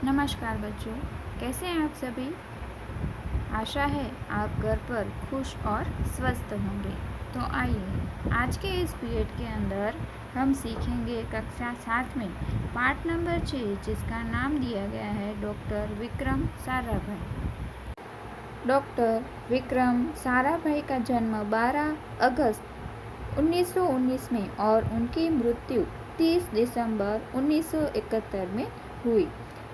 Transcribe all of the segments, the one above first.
नमस्कार बच्चों, कैसे हैं आप सभी। आशा है आप घर पर खुश और स्वस्थ होंगे। तो आइए आज के इस पीरियड के अंदर हम सीखेंगे कक्षा 7 में पाठ नंबर 6, जिसका नाम दिया गया है डॉक्टर विक्रम साराभाई। डॉक्टर विक्रम साराभाई का जन्म 12 अगस्त 1919 में और उनकी मृत्यु 30 दिसंबर 1971 में हुई।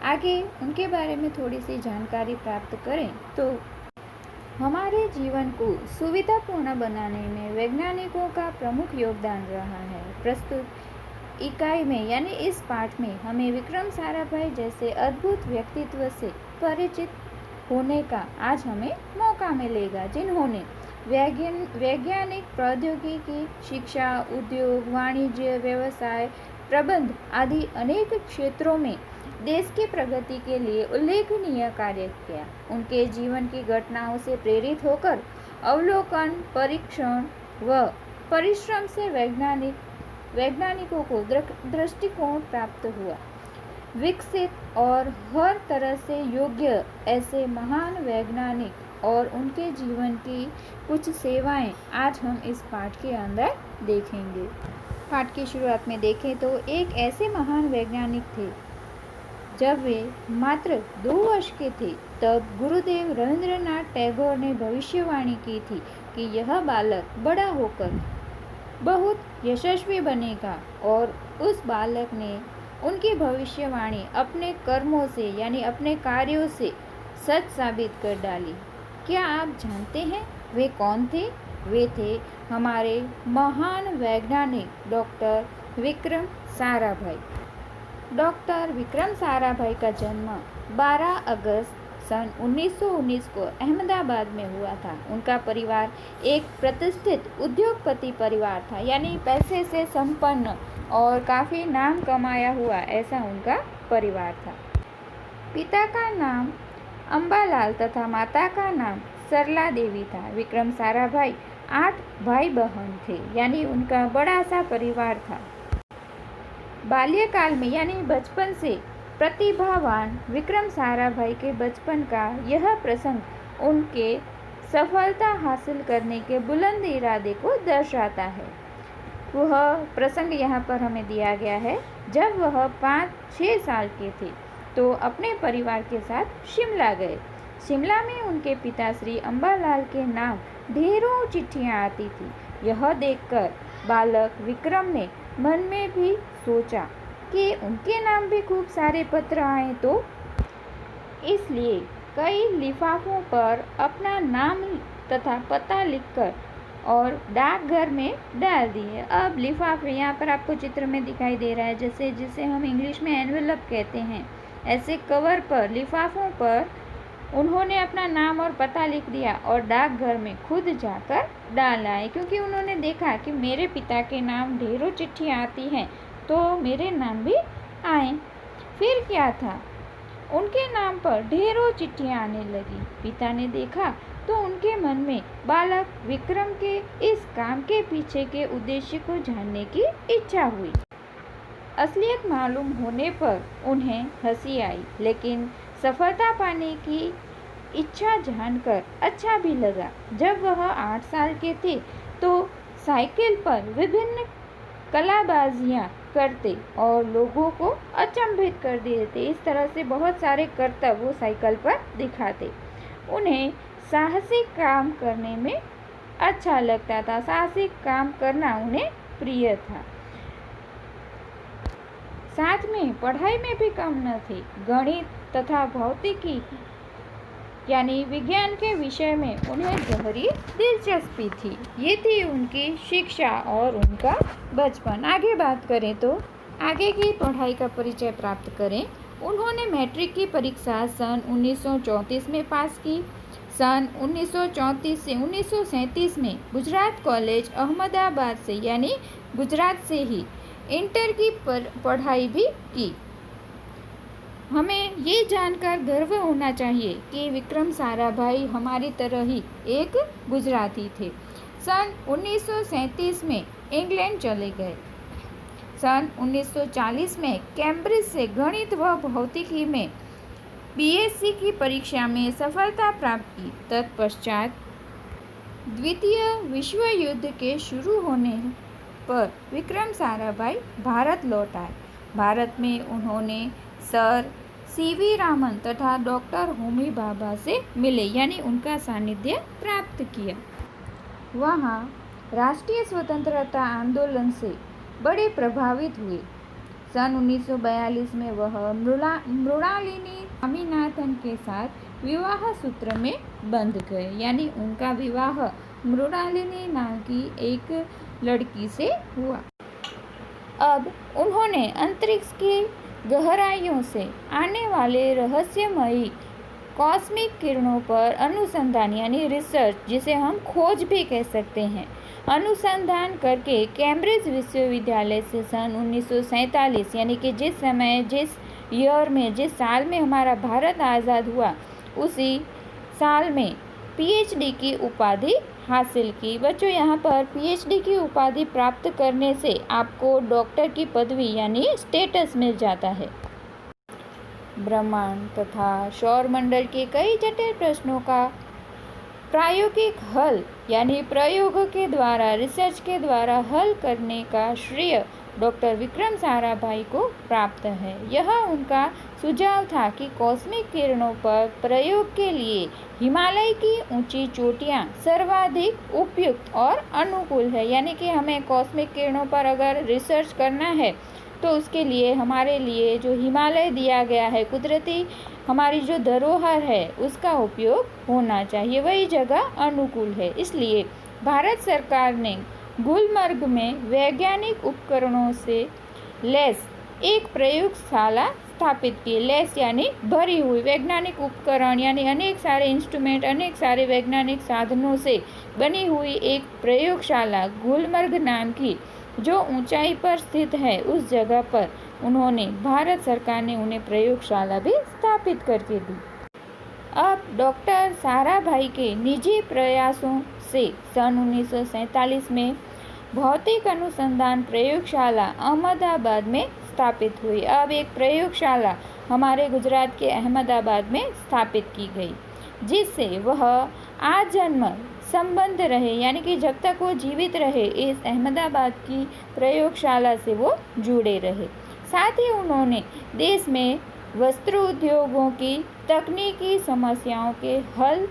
आगे उनके बारे में थोड़ी सी जानकारी प्राप्त करें तो हमारे जीवन को सुविधापूर्ण बनाने में वैज्ञानिकों का प्रमुख योगदान रहा है। प्रस्तुत इकाई में यानी इस पाठ में हमें विक्रम साराभाई जैसे अद्भुत व्यक्तित्व से परिचित होने का आज हमें मौका मिलेगा, जिन्होंने वैज्ञानिक प्रौद्योगिकी, शिक्षा, उद्योग, वाणिज्य, व्यवसाय, प्रबंध आदि अनेक क्षेत्रों में देश की प्रगति के लिए उल्लेखनीय कार्य किया। उनके जीवन की घटनाओं से प्रेरित होकर अवलोकन, परीक्षण व परिश्रम से वैज्ञानिकों को दृष्टिकोण प्राप्त हुआ। विकसित और हर तरह से योग्य ऐसे महान वैज्ञानिक और उनके जीवन की कुछ सेवाएं आज हम इस पाठ के अंदर देखेंगे। पाठ की शुरुआत में देखें तो एक ऐसे महान वैज्ञानिक थे। जब वे मात्र 2 वर्ष के थे तब गुरुदेव रविंद्रनाथ टैगोर ने भविष्यवाणी की थी कि यह बालक बड़ा होकर बहुत यशस्वी बनेगा, और उस बालक ने उनकी भविष्यवाणी अपने कर्मों से यानी अपने कार्यों से सच साबित कर डाली। क्या आप जानते हैं वे कौन थे? वे थे हमारे महान वैज्ञानिक डॉक्टर विक्रम साराभाई। डॉक्टर विक्रम साराभाई का जन्म 12 अगस्त सन 1919 को अहमदाबाद में हुआ था। उनका परिवार एक प्रतिष्ठित उद्योगपति परिवार था, यानी पैसे से संपन्न और काफ़ी नाम कमाया हुआ ऐसा उनका परिवार था। पिता का नाम अंबालाल तथा माता का नाम सरला देवी था। विक्रम साराभाई 8 भाई बहन थे, यानी उनका बड़ा सा परिवार था। बाल्यकाल में यानी बचपन से प्रतिभावान विक्रम साराभाई के बचपन का यह प्रसंग उनके सफलता हासिल करने के बुलंद इरादे को दर्शाता है। वह प्रसंग यहाँ पर हमें दिया गया है। जब वह 5-6 साल के थे तो अपने परिवार के साथ शिमला गए। शिमला में उनके पिता श्री अंबालाल के नाम ढेरों चिट्ठियाँ आती थी। यह देखकर बालक विक्रम ने मन में भी सोचा कि उनके नाम भी खूब सारे पत्र आए, तो इसलिए कई लिफाफों पर अपना नाम तथा पता लिखकर और डाकघर में डाल दिए। अब लिफाफे यहाँ पर आपको चित्र में दिखाई दे रहा है, जिसे हम इंग्लिश में एनवेलप कहते हैं। ऐसे कवर पर, लिफाफों पर उन्होंने अपना नाम और पता लिख दिया और डाकघर में खुद जाकर डाल आए, क्योंकि उन्होंने देखा कि मेरे पिता के नाम ढेरों चिट्ठियाँ आती हैं तो मेरे नाम भी आए। फिर क्या था, उनके नाम पर ढेरों चिट्ठियाँ आने लगी। पिता ने देखा तो उनके मन में बालक विक्रम के इस काम के पीछे के उद्देश्य को जानने की इच्छा हुई। असलियत मालूम होने पर उन्हें हंसी आई, लेकिन सफलता पाने की इच्छा जानकर अच्छा भी लगा। जब वह 8 साल के थे तो साइकिल पर विभिन्न कलाबाजियाँ करते और लोगों को अचंभित कर देते। इस तरह से बहुत सारे करतब वो साइकिल पर दिखाते। उन्हें साहसिक काम करने में अच्छा लगता था। साहसिक काम करना उन्हें प्रिय था। साथ में पढ़ाई में भी कम न थे। गणित तथा भौतिकी यानी विज्ञान के विषय में उन्हें गहरी दिलचस्पी थी। ये थी उनकी शिक्षा और उनका बचपन। आगे बात करें तो आगे की पढ़ाई का परिचय प्राप्त करें। उन्होंने मैट्रिक की परीक्षा सन 1934 में पास की। सन 1934 से 1937 में गुजरात कॉलेज अहमदाबाद से यानी गुजरात से ही इंटर की पढ़ाई भी की। हमें ये जानकर गर्व होना चाहिए कि विक्रम साराभाई हमारी तरह ही एक गुजराती थे। सन 1937 में इंग्लैंड चले गए। सन 1940 में कैम्ब्रिज से गणित व भौतिकी में बीएससी की परीक्षा में सफलता प्राप्त की। तत्पश्चात द्वितीय विश्व युद्ध के शुरू होने पर विक्रम साराभाई भारत लौट आए। भारत में उन्होंने सर सीवी रामन तथा डॉक्टर होमी भाभा से मिले, यानी उनका सानिध्य प्राप्त किया। वहाँ राष्ट्रीय स्वतंत्रता आंदोलन से बड़े प्रभावित हुए। सन 1942 में वह मृणालिनी स्वामीनाथन के साथ विवाह सूत्र में बंध गए, यानी उनका विवाह मृणालिनी नाम की एक लड़की से हुआ। अब उन्होंने अंतरिक्ष की गहराइयों से आने वाले रहस्यमयी कॉस्मिक किरणों पर अनुसंधान यानी रिसर्च, जिसे हम खोज भी कह सकते हैं, अनुसंधान करके कैम्ब्रिज विश्वविद्यालय से सन 1947 यानी कि जिस साल में हमारा भारत आज़ाद हुआ, उसी साल में पीएचडी की उपाधि हासिल की। बच्चों, यहाँ पर पीएचडी की उपाधि प्राप्त करने से आपको डॉक्टर की पदवी यानी स्टेटस मिल जाता है। ब्रह्मांड तथा सौरमंडल के कई जटिल प्रश्नों का प्रायोगिक हल यानी प्रयोग के द्वारा, रिसर्च के द्वारा हल करने का श्रेय डॉक्टर विक्रम साराभाई को प्राप्त है। यह उनका सुझाव था कि कॉस्मिक किरणों पर प्रयोग के लिए हिमालय की ऊंची चोटियां सर्वाधिक उपयुक्त और अनुकूल है, यानी कि हमें कॉस्मिक किरणों पर अगर रिसर्च करना है तो उसके लिए हमारे लिए जो हिमालय दिया गया है, कुदरती हमारी जो धरोहर है, उसका उपयोग होना चाहिए, वही जगह अनुकूल है। इसलिए भारत सरकार ने गुलमर्ग में वैज्ञानिक उपकरणों से लैस एक प्रयोगशाला स्थापित की। लैस यानी भरी हुई, वैज्ञानिक उपकरण यानी अनेक सारे इंस्ट्रूमेंट, अनेक सारे वैज्ञानिक साधनों से बनी हुई एक प्रयोगशाला गुलमर्ग नाम की, जो ऊंचाई पर स्थित है, उस जगह पर उन्होंने, भारत सरकार ने उन्हें प्रयोगशाला भी स्थापित करके दी। अब डॉक्टर साराभाई के निजी प्रयासों से सन 1947 में भौतिक अनुसंधान प्रयोगशाला अहमदाबाद में स्थापित हुई। अब एक प्रयोगशाला हमारे गुजरात के अहमदाबाद में स्थापित की गई, जिससे वह आजन्म संबंध रहे, यानी कि जब तक वो जीवित रहे इस अहमदाबाद की प्रयोगशाला से वो जुड़े रहे। साथ ही उन्होंने देश में वस्त्र उद्योगों की तकनीकी समस्याओं के हल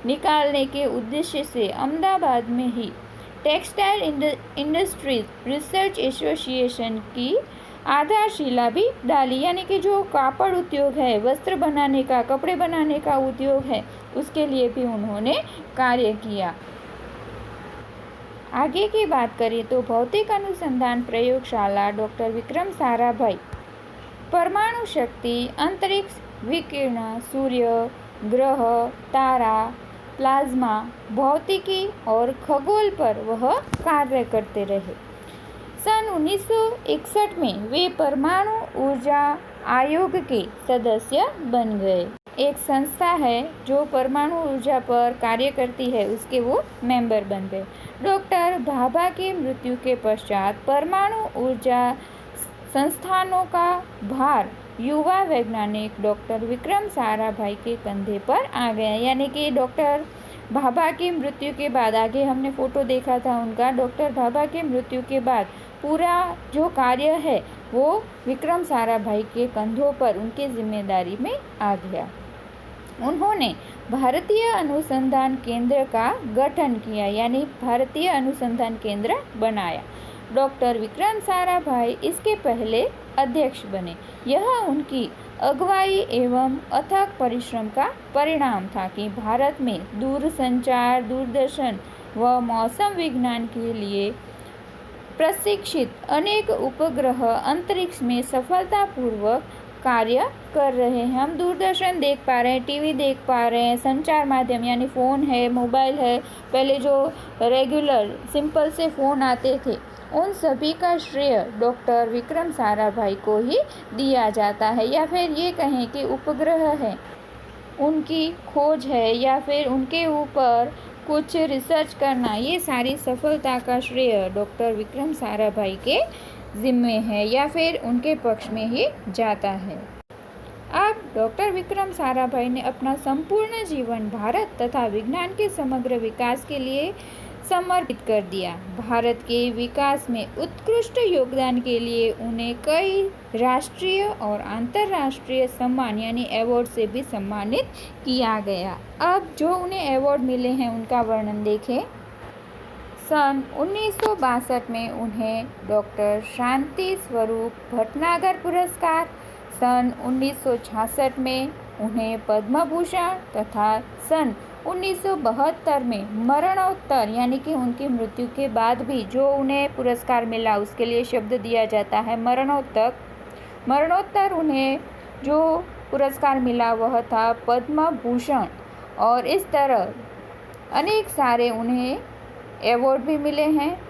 निकालने के उद्देश्य से अहमदाबाद में ही टेक्सटाइल इंडस्ट्रीज रिसर्च एसोसिएशन की आधारशिला भी डाली, यानी कि जो कापड़ उद्योग है, वस्त्र बनाने का, कपड़े बनाने का उद्योग है, उसके लिए भी उन्होंने कार्य किया। आगे की बात करें तो भौतिक अनुसंधान प्रयोगशाला डॉक्टर विक्रम साराभाई परमाणु शक्ति, अंतरिक्ष विकिरण, सूर्य, ग्रह, तारा, प्लाज्मा, भौतिकी और खगोल पर वह कार्य करते रहे। सन 1961 में वे परमाणु ऊर्जा आयोग के सदस्य बन गए। एक संस्था है जो परमाणु ऊर्जा पर कार्य करती है, उसके वो मेंबर बन गए। डॉक्टर भाभा की मृत्यु के पश्चात परमाणु ऊर्जा संस्थानों का भार युवा वैज्ञानिक डॉक्टर विक्रम साराभाई के कंधे पर आ गया, यानी कि डॉक्टर भाभा की मृत्यु के बाद, आगे हमने फोटो देखा था उनका, डॉक्टर भाभा की मृत्यु के बाद पूरा जो कार्य है वो विक्रम साराभाई के कंधों पर, उनकी जिम्मेदारी में आ गया। उन्होंने भारतीय अनुसंधान केंद्र का गठन किया, यानी भारतीय अनुसंधान केंद्र बनाया। डॉक्टर विक्रम साराभाई इसके पहले अध्यक्ष बने। यह उनकी अगुवाई एवं अथक परिश्रम का परिणाम था कि भारत में दूरसंचार, दूरदर्शन व मौसम विज्ञान के लिए प्रशिक्षित अनेक उपग्रह अंतरिक्ष में सफलतापूर्वक कार्य कर रहे हैं। हम दूरदर्शन देख पा रहे हैं, टीवी देख पा रहे हैं, संचार माध्यम यानी फ़ोन है, मोबाइल है, पहले जो रेगुलर सिंपल से फ़ोन आते थे, उन सभी का श्रेय डॉक्टर विक्रम साराभाई को ही दिया जाता है। या फिर ये कहें कि उपग्रह है, उनकी खोज है, या फिर उनके ऊपर कुछ रिसर्च करना, ये सारी सफलता का श्रेय डॉक्टर विक्रम साराभाई के जिम्मे है या फिर उनके पक्ष में ही जाता है। अब डॉक्टर विक्रम साराभाई ने अपना संपूर्ण जीवन भारत तथा विज्ञान के समग्र विकास के लिए समर्पित कर दिया। भारत के विकास में उत्कृष्ट योगदान के लिए उन्हें कई राष्ट्रीय और अंतर्राष्ट्रीय सम्मान यानी अवार्ड से भी सम्मानित किया गया। अब जो उन्हें अवार्ड मिले हैं उनका वर्णन देखें। सन 1962 में उन्हें डॉक्टर शांति स्वरूप भटनागर पुरस्कार, सन 1966 में उन्हें पद्म भूषण तथा सन 1972 में मरणोत्तर यानी कि उनकी मृत्यु के बाद भी जो उन्हें पुरस्कार मिला उसके लिए शब्द दिया जाता है मरणोत्तर उन्हें जो पुरस्कार मिला वह था पद्म भूषण। और इस तरह अनेक सारे उन्हें अवार्ड भी मिले हैं।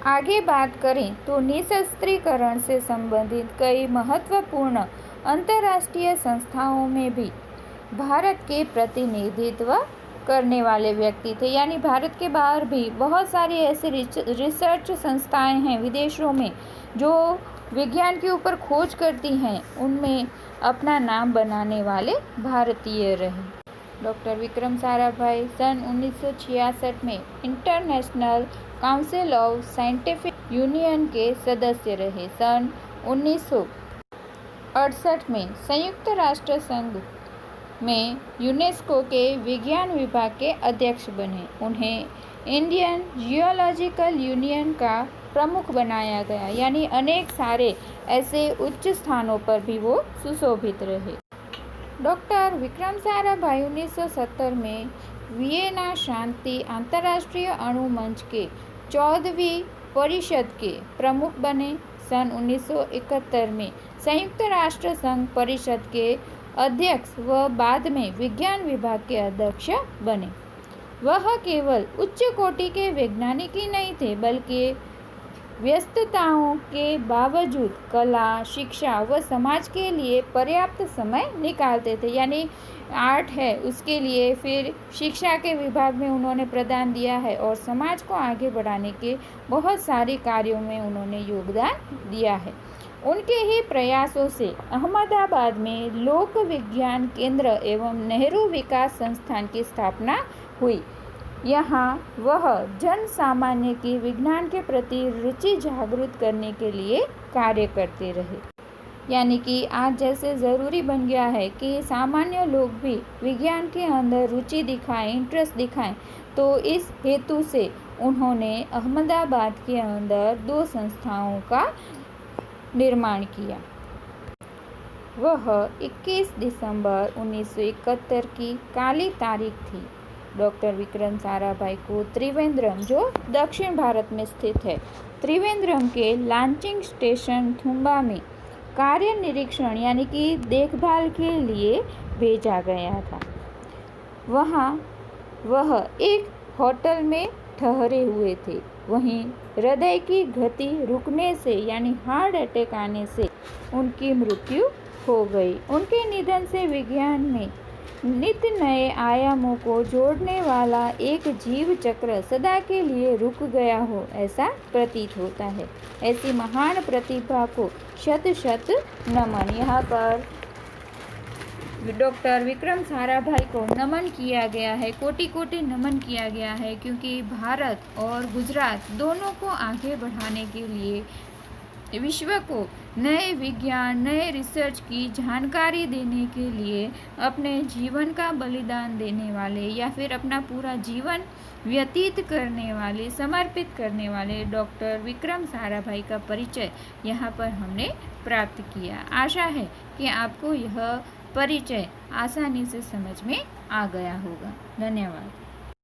आगे बात करें तो निशस्त्रीकरण से संबंधित कई महत्वपूर्ण अंतर्राष्ट्रीय संस्थाओं में भी भारत के प्रतिनिधित्व करने वाले व्यक्ति थे। यानी भारत के बाहर भी बहुत सारी ऐसी रिसर्च संस्थाएं हैं विदेशों में जो विज्ञान के ऊपर खोज करती हैं, उनमें अपना नाम बनाने वाले भारतीय रहे। डॉक्टर विक्रम साराभाई सन 1966 में international council of scientific union के सदस्य रहे। सन 1968 में संयुक्त राष्ट्र संघ में यूनेस्को के विज्ञान विभाग के अध्यक्ष बने। उन्हें इंडियन जियोलॉजिकल यूनियन का प्रमुख बनाया गया। यानी अनेक सारे ऐसे उच्च स्थानों पर भी वो सुशोभित रहे। डॉक्टर विक्रम साराभाई 1970 में वियना शांति अंतर्राष्ट्रीय अणु मंच के 14वीं परिषद के प्रमुख बने। सन 1971 में संयुक्त राष्ट्र संघ परिषद के अध्यक्ष व बाद में विज्ञान विभाग के अध्यक्ष बने। वह केवल उच्च कोटि के वैज्ञानिक ही नहीं थे बल्कि व्यस्तताओं के बावजूद कला, शिक्षा व समाज के लिए पर्याप्त समय निकालते थे। यानी आर्ट है उसके लिए, फिर शिक्षा के विभाग में उन्होंने प्रदान दिया है और समाज को आगे बढ़ाने के बहुत सारे कार्यों में उन्होंने योगदान दिया है। उनके ही प्रयासों से अहमदाबाद में लोक विज्ञान केंद्र एवं नेहरू विकास संस्थान की स्थापना हुई। यहाँ वह जन सामान्य की विज्ञान के प्रति रुचि जागृत करने के लिए कार्य करते रहे। यानी कि आज जैसे ज़रूरी बन गया है कि सामान्य लोग भी विज्ञान के अंदर रुचि दिखाएं, इंटरेस्ट दिखाएं, तो इस हेतु से उन्होंने अहमदाबाद के अंदर 2 संस्थाओं का निर्माण किया। वह 21 दिसंबर 1971 की काली तारीख थी। डॉक्टर विक्रम साराभाई को त्रिवेंद्रम, जो दक्षिण भारत में स्थित है, त्रिवेंद्रम के लांचिंग स्टेशन थुम्बा में कार्य निरीक्षण यानी कि देखभाल के लिए भेजा गया था। वहाँ वह एक होटल में ठहरे हुए थे। वहीं हृदय की गति रुकने से यानी हार्ट अटैक आने से उनकी मृत्यु हो गई। उनके निधन से विज्ञान में नित्य नए आयामों को जोड़ने वाला एक जीव चक्र सदा के लिए रुक गया हो ऐसा प्रतीत होता है। ऐसी महान प्रतिभा को शत शत नमन। यहाँ पर डॉक्टर विक्रम साराभाई को नमन किया गया है, कोटि कोटि नमन किया गया है, क्योंकि भारत और गुजरात दोनों को आगे बढ़ाने के लिए, विश्व को नए विज्ञान, नए रिसर्च की जानकारी देने के लिए अपने जीवन का बलिदान देने वाले या फिर अपना पूरा जीवन व्यतीत करने वाले, समर्पित करने वाले डॉक्टर विक्रम साराभाई का परिचय यहाँ पर हमने प्राप्त किया। आशा है कि आपको यह परिचय आसानी से समझ में आ गया होगा। धन्यवाद।